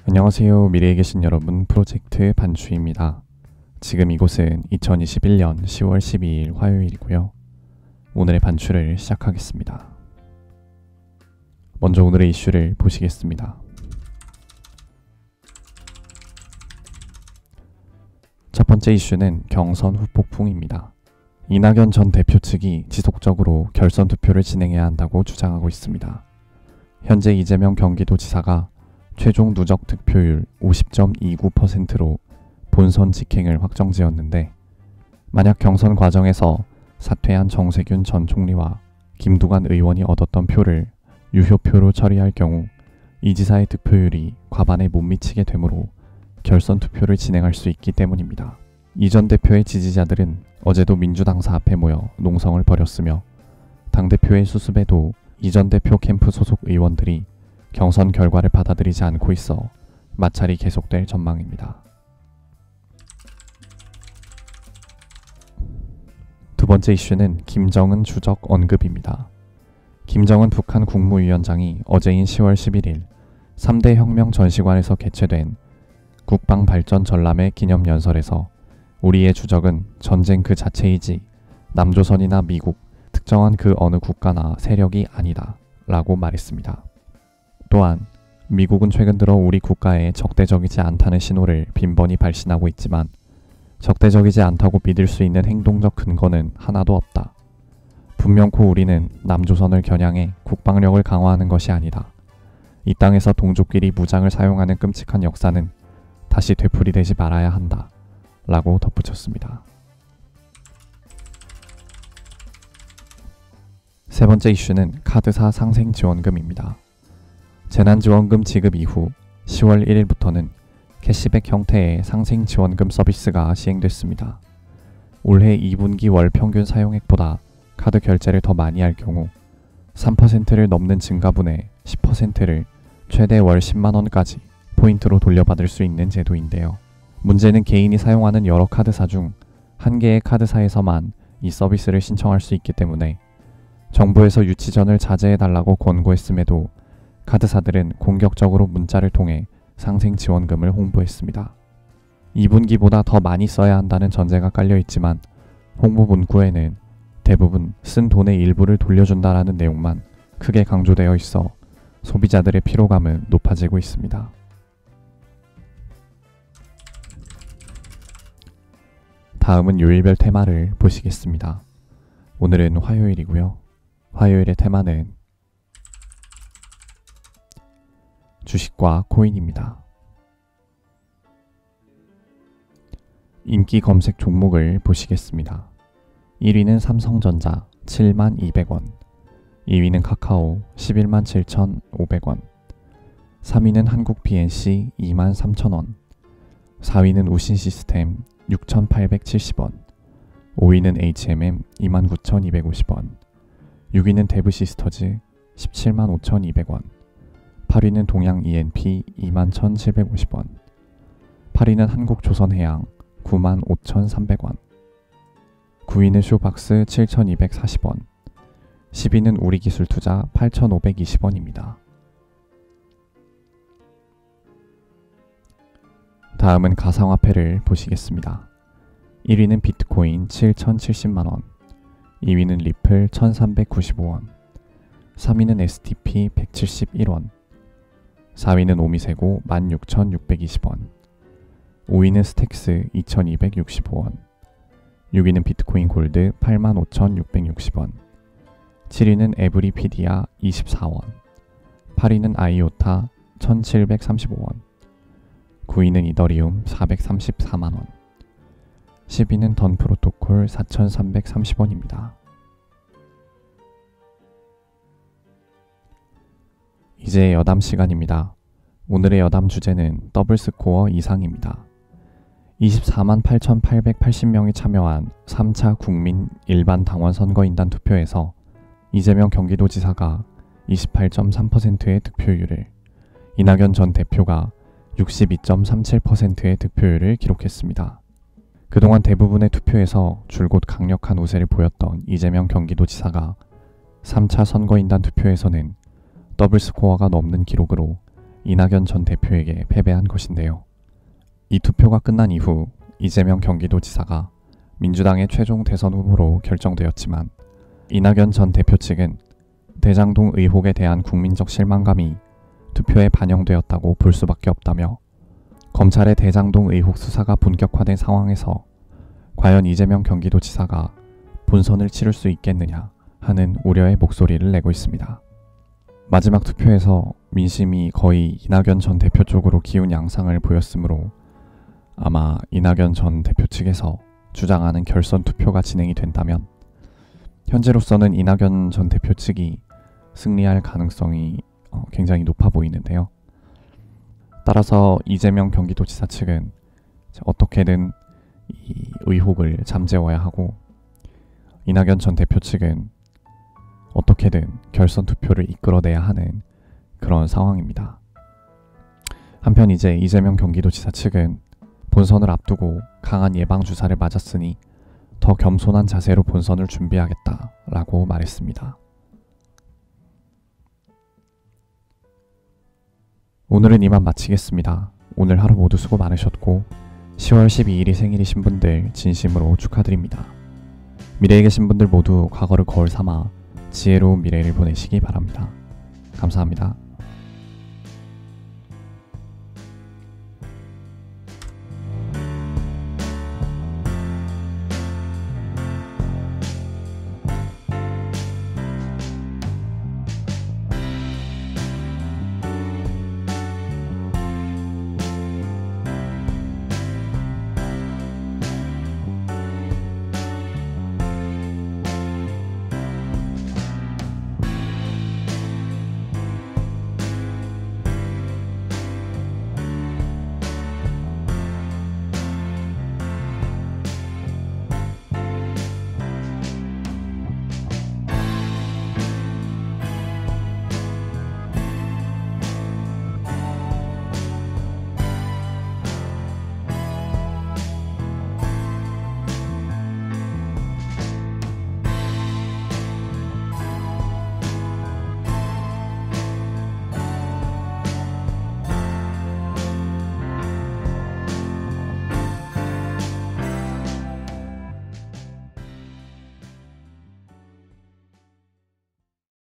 안녕하세요. 미래에 계신 여러분, 프로젝트 반추입니다. 지금 이곳은 2021년 10월 12일 화요일이고요. 오늘의 반추를 시작하겠습니다. 먼저 오늘의 이슈를 보시겠습니다. 첫 번째 이슈는 경선 후폭풍입니다. 이낙연 전 대표 측이 지속적으로 결선 투표를 진행해야 한다고 주장하고 있습니다. 현재 이재명 경기도지사가 최종 누적 득표율 50.29%로 본선 직행을 확정지었는데, 만약 경선 과정에서 사퇴한 정세균 전 총리와 김두관 의원이 얻었던 표를 유효표로 처리할 경우 이 지사의 득표율이 과반에 못 미치게 되므로 결선 투표를 진행할 수 있기 때문입니다. 이 전 대표의 지지자들은 어제도 민주당사 앞에 모여 농성을 벌였으며, 당대표의 수습에도 이 전 대표 캠프 소속 의원들이 경선 결과를 받아들이지 않고 있어 마찰이 계속될 전망입니다. 두 번째 이슈는 김정은 주적 언급입니다. 김정은 북한 국무위원장이 어제인 10월 11일 3대 혁명 전시관에서 개최된 국방발전 전람회 기념연설에서 우리의 주적은 전쟁 그 자체이지 남조선이나 미국, 특정한 그 어느 국가나 세력이 아니다 라고 말했습니다. 또한 미국은 최근 들어 우리 국가에 적대적이지 않다는 신호를 빈번히 발신하고 있지만 적대적이지 않다고 믿을 수 있는 행동적 근거는 하나도 없다. 분명코 우리는 남조선을 겨냥해 국방력을 강화하는 것이 아니다. 이 땅에서 동족끼리 무장을 사용하는 끔찍한 역사는 다시 되풀이되지 말아야 한다 라고 덧붙였습니다. 세 번째 이슈는 카드사 상생지원금입니다. 재난지원금 지급 이후 10월 1일부터는 캐시백 형태의 상생지원금 서비스가 시행됐습니다. 올해 2분기 월 평균 사용액보다 카드 결제를 더 많이 할 경우 3%를 넘는 증가분의 10%를 최대 월 10만원까지 포인트로 돌려받을 수 있는 제도인데요. 문제는 개인이 사용하는 여러 카드사 중 한 개의 카드사에서만 이 서비스를 신청할 수 있기 때문에 정부에서 유치전을 자제해달라고 권고했음에도 카드사들은 공격적으로 문자를 통해 상생지원금을 홍보했습니다. 2분기보다 더 많이 써야 한다는 전제가 깔려있지만 홍보 문구에는 대부분 쓴 돈의 일부를 돌려준다라는 내용만 크게 강조되어 있어 소비자들의 피로감은 높아지고 있습니다. 다음은 요일별 테마를 보시겠습니다. 오늘은 화요일이고요. 화요일의 테마는 주식과 코인입니다. 인기 검색 종목을 보시겠습니다. 1위는 삼성전자 72,200원, 2위는 카카오 117,500원, 3위는 한국 PNC 23,000원, 4위는 우신시스템 6,870원, 5위는 HMM 29,250원, 6위는 데브시스터즈 175,200원, 8위는 동양 ENP 21,750원, 8위는 한국조선해양 95,300원, 9위는 쇼박스 7,240원, 10위는 우리기술투자 8,520원입니다. 다음은 가상화폐를 보시겠습니다. 1위는 비트코인 7,070만원, 2위는 리플 1,395원, 3위는 STP 171원, 4위는 오미세고 16,620원, 5위는 스택스 2,265원, 6위는 비트코인 골드 85,660원, 7위는 에브리피디아 24원, 8위는 아이오타 1,735원, 9위는 이더리움 434만원, 10위는 던 프로토콜 4,330원입니다. 이제 여담 시간입니다. 오늘의 여담 주제는 더블스코어 이상입니다. 248,880명이 참여한 3차 국민 일반 당원 선거인단 투표에서 이재명 경기도지사가 28.3%의 득표율을, 이낙연 전 대표가 62.37%의 득표율을 기록했습니다. 그동안 대부분의 투표에서 줄곧 강력한 우세를 보였던 이재명 경기도지사가 3차 선거인단 투표에서는 더블스코어가 넘는 기록으로 이낙연 전 대표에게 패배한 것인데요. 이 투표가 끝난 이후 이재명 경기도지사가 민주당의 최종 대선 후보로 결정되었지만 이낙연 전 대표 측은 대장동 의혹에 대한 국민적 실망감이 투표에 반영되었다고 볼 수밖에 없다며 검찰의 대장동 의혹 수사가 본격화된 상황에서 과연 이재명 경기도지사가 본선을 치를 수 있겠느냐 하는 우려의 목소리를 내고 있습니다. 마지막 투표에서 민심이 거의 이낙연 전 대표 쪽으로 기운 양상을 보였으므로 아마 이낙연 전 대표 측에서 주장하는 결선 투표가 진행이 된다면 현재로서는 이낙연 전 대표 측이 승리할 가능성이 굉장히 높아 보이는데요. 따라서 이재명 경기도지사 측은 어떻게든 이 의혹을 잠재워야 하고 이낙연 전 대표 측은 어떻게든 결선 투표를 이끌어내야 하는 그런 상황입니다. 한편 이제 이재명 경기도지사 측은 본선을 앞두고 강한 예방주사를 맞았으니 더 겸손한 자세로 본선을 준비하겠다라고 말했습니다. 오늘은 이만 마치겠습니다. 오늘 하루 모두 수고 많으셨고 10월 12일이 생일이신 분들 진심으로 축하드립니다. 미래에 계신 분들 모두 과거를 거울 삼아 지혜로운 미래를 보내시기 바랍니다. 감사합니다.